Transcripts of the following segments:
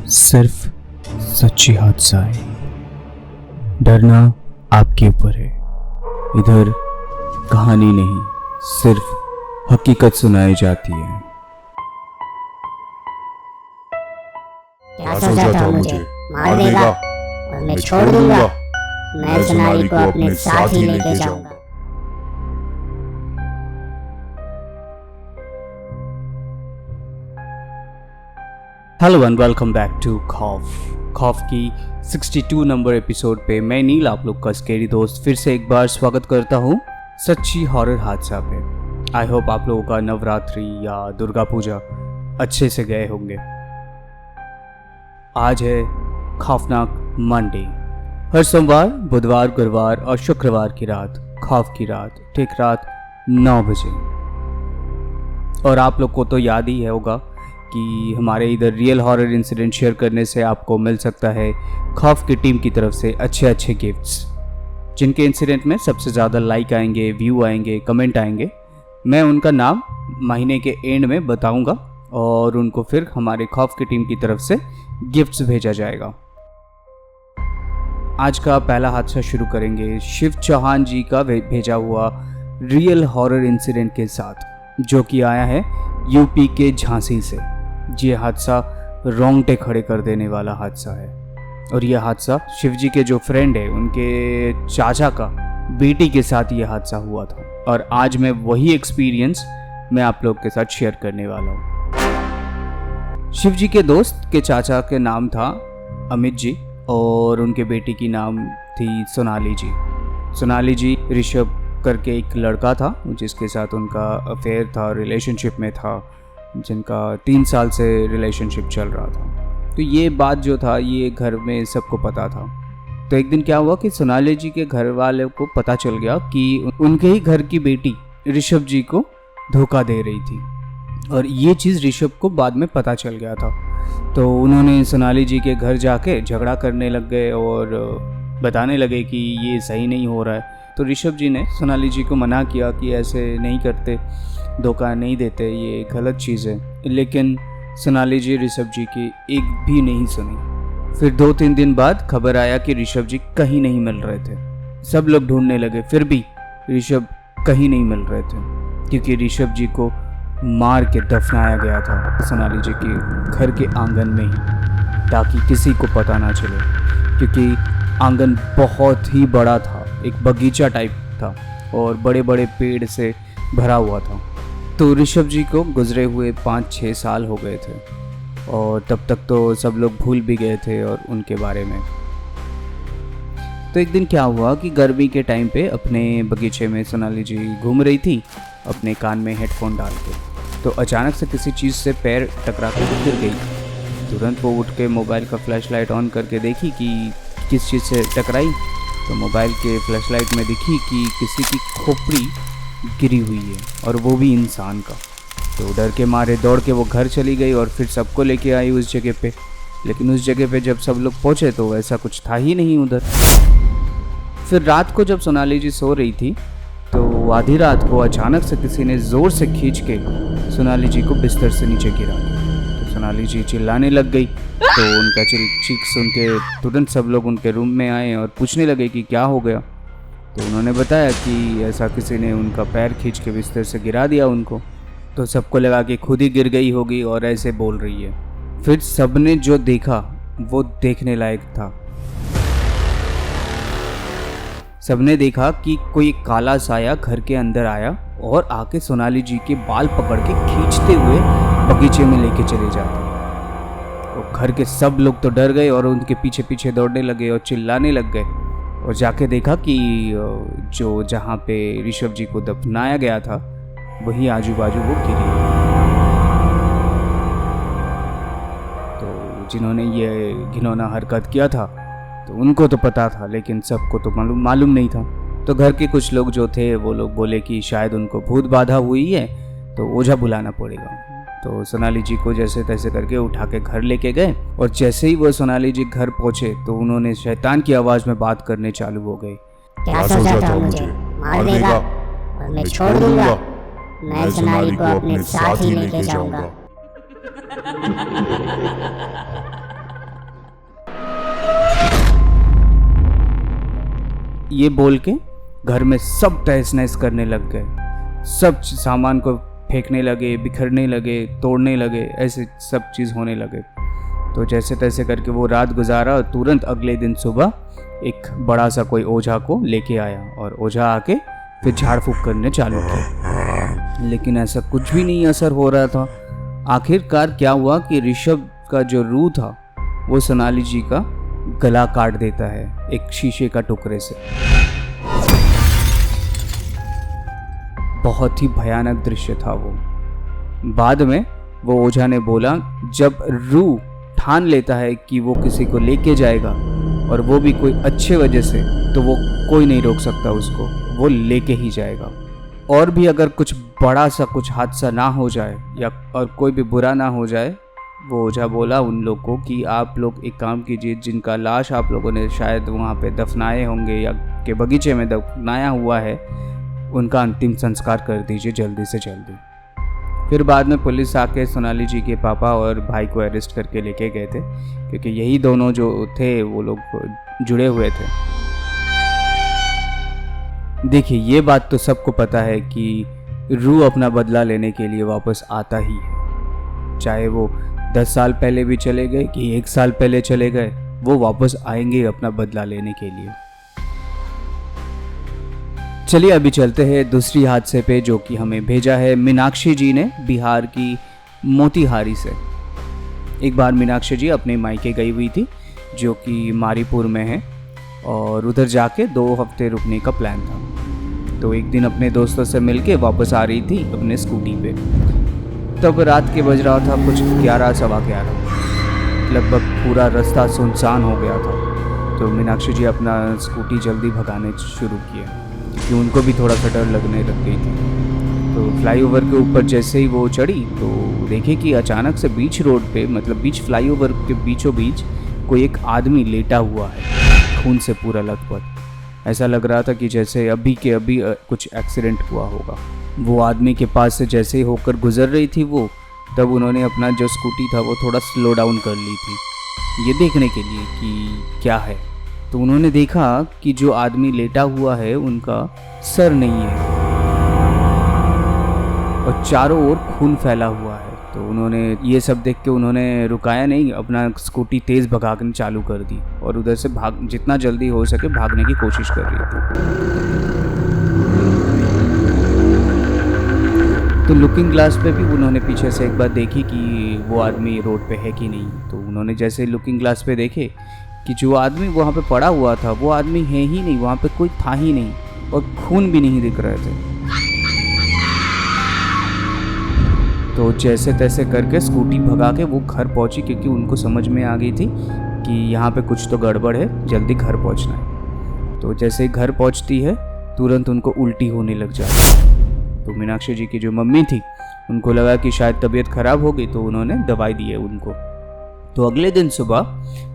सिर्फ सच्ची हादसाएं। डरना आपके ऊपर है। इधर कहानी नहीं, सिर्फ हकीकत सुनाई जाती है। क्या सोचा था मुझे मार देगा और मैं छोड़ दूंगा। मैं सोनाली को अपने साथ ही लेके जाऊंगा। Hello and welcome back to खौफ की 62 नंबर एपिसोड पे मैं नील आप लोग का स्केरी दोस्त फिर से एक बार स्वागत करता हूँ सच्ची हॉरर हादसा पे। आई होप आप लोगों का नवरात्रि या दुर्गा पूजा अच्छे से गए होंगे। आज है खौफनाक मंडे। हर सोमवार, बुधवार, गुरुवार और शुक्रवार की रात खौफ की रात, ठीक रात 9 बजे। और आप लोग को तो याद ही होगा कि हमारे इधर रियल हॉरर इंसिडेंट शेयर करने से आपको मिल सकता है खौफ की टीम की तरफ से अच्छे गिफ्ट्स, जिनके इंसिडेंट में सबसे ज़्यादा लाइक आएंगे, व्यू आएंगे, कमेंट आएंगे। मैं उनका नाम महीने के एंड में बताऊंगा और उनको फिर हमारे खौफ की टीम की तरफ से गिफ्ट्स भेजा जाएगा। आज का पहला हादसा शुरू करेंगे शिव चौहान जी का भेजा हुआ रियल हॉरर इंसिडेंट के साथ, जो कि आया है यूपी के झांसी से। ये हादसा रोंगटे खड़े कर देने वाला हादसा है। और यह हादसा शिवजी के जो फ्रेंड है उनके चाचा का बेटी के साथ ये हादसा हुआ था। और आज मैं वही एक्सपीरियंस मैं आप लोग के साथ शेयर करने वाला हूँ। शिवजी के दोस्त के चाचा के नाम था अमित जी और उनके बेटी की नाम थी सोनाली जी। सोनाली जी ऋषभ करके एक लड़का था जिसके साथ उनका अफेयर था, रिलेशनशिप में था, जिनका 3 साल से रिलेशनशिप चल रहा था। तो ये बात जो था ये घर में सबको पता था। तो एक दिन क्या हुआ कि सोनाली जी के घर वाले को पता चल गया कि उनके ही घर की बेटी ऋषभ जी को धोखा दे रही थी। और ये चीज़ ऋषभ को बाद में पता चल गया था। तो उन्होंने सोनाली जी के घर जाके झगड़ा करने लग गए और बताने लगे कि ये सही नहीं हो रहा है। तो ऋषभ जी ने सोनाली जी को मना किया कि ऐसे नहीं करते, धोखा नहीं देते, ये गलत चीज़ है। लेकिन सोनाली जी ऋषभ जी की एक भी नहीं सुनी। फिर 2-3 दिन बाद खबर आया कि ऋषभ जी कहीं नहीं मिल रहे थे। सब लोग ढूंढने लगे, फिर भी ऋषभ कहीं नहीं मिल रहे थे, क्योंकि ऋषभ जी को मार के दफनाया गया था सोनाली जी के घर के आंगन में ही, ताकि किसी को पता ना चले। क्योंकि आंगन बहुत ही बड़ा था, एक बगीचा टाइप था और बड़े बड़े पेड़ से भरा हुआ था। तो ऋषभ जी को गुजरे हुए 5-6 साल हो गए थे और तब तक तो सब लोग भूल भी गए थे और उनके बारे में। तो एक दिन क्या हुआ कि गर्मी के टाइम पे अपने बगीचे में सोनाली जी घूम रही थी अपने कान में हेडफोन डाल के। तो अचानक से किसी चीज़ से पैर टकरा कर गिर गई। तुरंत वो उठ के मोबाइल का फ्लैशलाइट ऑन करके देखी कि किस चीज़ से टकराई। तो मोबाइल के फ्लैशलाइट में दिखी कि किसी की खोपड़ी गिरी हुई है और वो भी इंसान का। तो डर के मारे दौड़ के वो घर चली गई और फिर सबको लेके आई उस जगह पे। लेकिन उस जगह पे जब सब लोग पहुँचे तो ऐसा कुछ था ही नहीं उधर। फिर रात को जब सोनाली जी सो रही थी तो आधी रात को अचानक से किसी ने ज़ोर से खींच के सोनाली जी को बिस्तर से नीचे गिरा दिया। तो सोनाली जी चिल्लाने लग गई। तो उनका चीख सुन के तुरंत सब लोग उनके रूम में आए और पूछने लगे कि क्या हो गया। तो उन्होंने बताया कि ऐसा किसी ने उनका पैर खींच के बिस्तर से गिरा दिया उनको। तो सबको लगा कि खुद ही गिर गई होगी और ऐसे बोल रही है। फिर सबने जो देखा वो देखने लायक था। सबने देखा कि कोई काला साया घर के अंदर आया और आके सोनाली जी के बाल पकड़ के खींचते हुए बगीचे में लेके चले जाते। और घर के सब लोग तो डर गए और उनके पीछे पीछे दौड़ने लगे और चिल्लाने लग गए। और जाके देखा कि जो जहाँ पे ऋषभ जी को दफनाया गया था वही आजू बाजू वो गिरी। तो जिन्होंने ये घिनौना हरकत किया था तो उनको तो पता था, लेकिन सबको तो मालूम नहीं था। तो घर के कुछ लोग जो थे वो लोग बोले कि शायद उनको भूत बाधा हुई है तो ओझा बुलाना पड़ेगा। तो सोनाली जी को जैसे तैसे करके उठा के घर लेके गए। और जैसे ही वो सोनाली जी घर पहुंचे तो उन्होंने शैतान की आवाज़ में बात करने चालू हो गए। क्या सोचा था मुझे मार देगा और मैं छोड़ दूंगा। मैं सोनाली को अपने साथ ही लेके जाऊंगा। ये बोल के घर में सब तहस नहस करने लग गए। सब सामान को फेंकने लगे, बिखरने लगे, तोड़ने लगे, ऐसे सब चीज़ होने लगे। तो जैसे तैसे करके वो रात गुजारा और तुरंत अगले दिन सुबह एक बड़ा सा कोई ओझा को लेके आया और ओझा आके फिर झाड़ फूँक करने चालू किया। लेकिन ऐसा कुछ भी नहीं असर हो रहा था। आखिरकार क्या हुआ कि ऋषभ का जो रूह था वो सोनाली जी का गला काट देता है एक शीशे का टुकड़े से। बहुत ही भयानक दृश्य था वो। बाद में वो ओझा ने बोला, जब रूह ठान लेता है कि वो किसी को लेके जाएगा और वो भी कोई अच्छे वजह से, तो वो कोई नहीं रोक सकता उसको, वो लेके ही जाएगा। और भी अगर कुछ बड़ा सा कुछ हादसा ना हो जाए या और कोई भी बुरा ना हो जाए, वो ओझा बोला उन लोग को कि आप लोग एक काम कीजिए, जिनका लाश आप लोगों ने शायद वहाँ पे दफनाए होंगे या के बगीचे में दफनाया हुआ है, उनका अंतिम संस्कार कर दीजिए जल्दी से जल्दी। फिर बाद में पुलिस आके सोनाली जी के पापा और भाई को अरेस्ट करके लेके गए थे, क्योंकि यही दोनों जो थे वो लोग जुड़े हुए थे। देखिए, ये बात तो सबको पता है कि रूह अपना बदला लेने के लिए वापस आता ही है। चाहे वो 10 साल पहले भी चले गए कि 1 साल पहले चले गए, वो वापस आएंगे अपना बदला लेने के लिए। चलिए अभी चलते हैं दूसरी हादसे पे, जो कि हमें भेजा है मीनाक्षी जी ने बिहार की मोतिहारी से। एक बार मीनाक्षी जी अपने मायके गई हुई थी, जो कि मारीपुर में है, और उधर जाके 2 हफ्ते रुकने का प्लान था। तो एक दिन अपने दोस्तों से मिलके वापस आ रही थी अपने स्कूटी पे। तब रात के बज रहा था कुछ 11 सवा 11, लगभग पूरा रास्ता सुनसान हो गया था। तो मीनाक्षी जी अपना स्कूटी जल्दी भगाने शुरू किए, क्योंकि उनको भी थोड़ा सा डर लगने लग गई थी। तो फ्लाईओवर के ऊपर जैसे ही वो चढ़ी तो देखे कि अचानक से बीच रोड पे, मतलब बीच फ्लाईओवर के बीचों बीच कोई एक आदमी लेटा हुआ है, खून से पूरा लथपथ। ऐसा लग रहा था कि जैसे अभी के अभी कुछ एक्सीडेंट हुआ होगा। वो आदमी के पास से जैसे ही होकर गुजर रही थी वो, तब उन्होंने अपना जो स्कूटी था वो थोड़ा स्लो डाउन कर ली थी, ये देखने के लिए कि क्या है। तो उन्होंने देखा कि जो आदमी लेटा हुआ है उनका सर नहीं है और चारों ओर खून फैला हुआ है। तो उन्होंने ये सब देख के उन्होंने रुकाया नहीं, अपना स्कूटी तेज़ भगाने चालू कर दी और उधर से जितना जल्दी हो सके भागने की कोशिश कर रही थी। तो लुकिंग ग्लास पे भी उन्होंने पीछे से एक बार देखी कि वो आदमी रोड पे है कि नहीं। तो उन्होंने जैसे लुकिंग ग्लास पे देखे कि जो आदमी वहाँ पे पड़ा हुआ था वो आदमी है ही नहीं, वहाँ पे कोई था ही नहीं और खून भी नहीं दिख रहे थे। तो जैसे तैसे करके स्कूटी भगा के वो घर पहुँची, क्योंकि उनको समझ में आ गई थी कि यहाँ पे कुछ तो गड़बड़ है, जल्दी घर पहुँचना है। तो जैसे ही घर पहुँचती है तुरंत उनको उल्टी होने लग जाती। तो मीनाक्षी जी की जो मम्मी थी उनको लगा कि शायद तबीयत ख़राब हो गई, तो उन्होंने दवाई दी है उनको। तो अगले दिन सुबह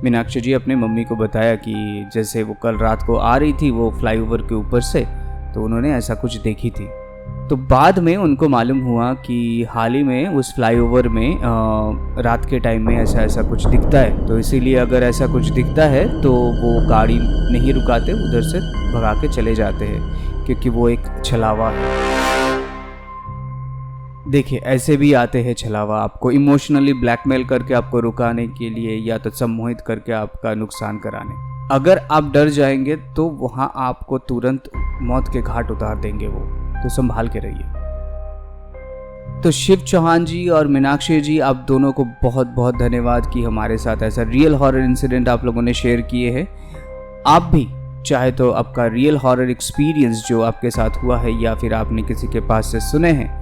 मीनाक्षी जी अपने मम्मी को बताया कि जैसे वो कल रात को आ रही थी वो फ्लाईओवर के ऊपर से, तो उन्होंने ऐसा कुछ देखी थी। तो बाद में उनको मालूम हुआ कि हाल ही में उस फ्लाईओवर में रात के टाइम में ऐसा ऐसा कुछ दिखता है। तो इसीलिए अगर ऐसा कुछ दिखता है तो वो गाड़ी नहीं रुकाते, उधर से भगा के चले जाते हैं, क्योंकि वो एक छलावा है। देखिए, ऐसे भी आते हैं छलावा, आपको इमोशनली ब्लैकमेल करके आपको रुकाने के लिए या तो सम्मोहित करके आपका नुकसान कराने। अगर आप डर जाएंगे तो वहाँ आपको तुरंत मौत के घाट उतार देंगे वो, तो संभाल के रहिए। तो शिव चौहान जी और मीनाक्षी जी, आप दोनों को बहुत बहुत धन्यवाद कि हमारे साथ ऐसा रियल हॉरर इंसिडेंट आप लोगों ने शेयर किए हैं। आप भी चाहे तो आपका रियल हॉरर एक्सपीरियंस जो आपके साथ हुआ है या फिर आपने किसी के पास से सुने हैं,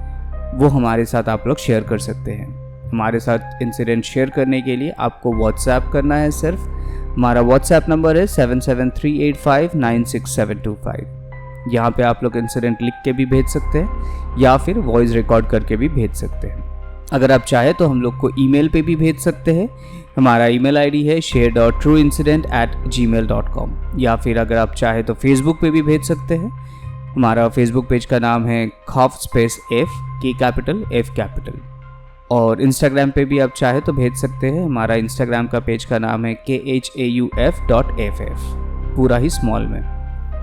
वो हमारे साथ आप लोग शेयर कर सकते हैं। हमारे साथ इंसिडेंट शेयर करने के लिए आपको व्हाट्सएप करना है सिर्फ। हमारा व्हाट्सएप नंबर है 7738596725। यहाँ पे आप लोग इंसिडेंट लिख के भी भेज सकते हैं या फिर वॉइस रिकॉर्ड करके भी भेज सकते हैं। अगर आप चाहें तो हम लोग को ईमेल पे भी भेज सकते हैं। हमारा ईमेल आईडी है share.trueincident@gmail.com, या फिर अगर आप चाहें तो फेसबुक पे भी भेज सकते हैं। हमारा फेसबुक पेज का नाम है खौफ space F, K capital F capital. और इंस्टाग्राम पे भी आप चाहे तो भेज सकते हैं। हमारा इंस्टाग्राम का पेज का नाम है KHAUF.FF, पूरा ही स्मॉल में।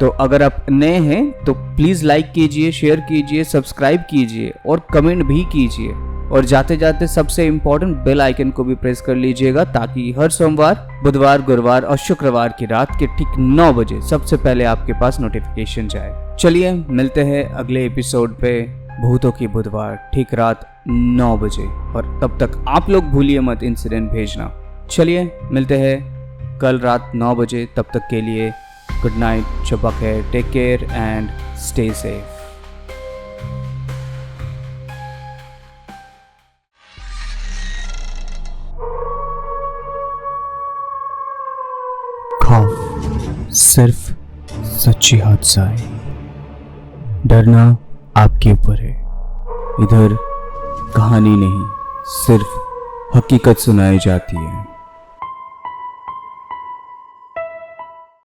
तो अगर आप नए हैं तो प्लीज़ लाइक कीजिए, शेयर कीजिए, सब्सक्राइब कीजिए और कमेंट भी कीजिए। और जाते जाते सबसे इम्पोर्टेंट बेल आइकन को भी प्रेस कर लीजिएगा ताकि हर सोमवार, बुधवार, गुरुवार और शुक्रवार की रात के ठीक 9 बजे सबसे पहले आपके पास नोटिफिकेशन जाए। चलिए मिलते हैं अगले एपिसोड पे भूतों की बुधवार ठीक रात 9 बजे। और तब तक आप लोग भूलिए मत इंसिडेंट भेजना। चलिए मिलते हैं कल रात 9 बजे। तब तक के लिए गुड नाइट, शब खैर, take care and stay safe. खौफ सिर्फ सच्ची हादसा है, डरना आपके ऊपर है। इधर कहानी नहीं, सिर्फ हकीकत सुनाई जाती है।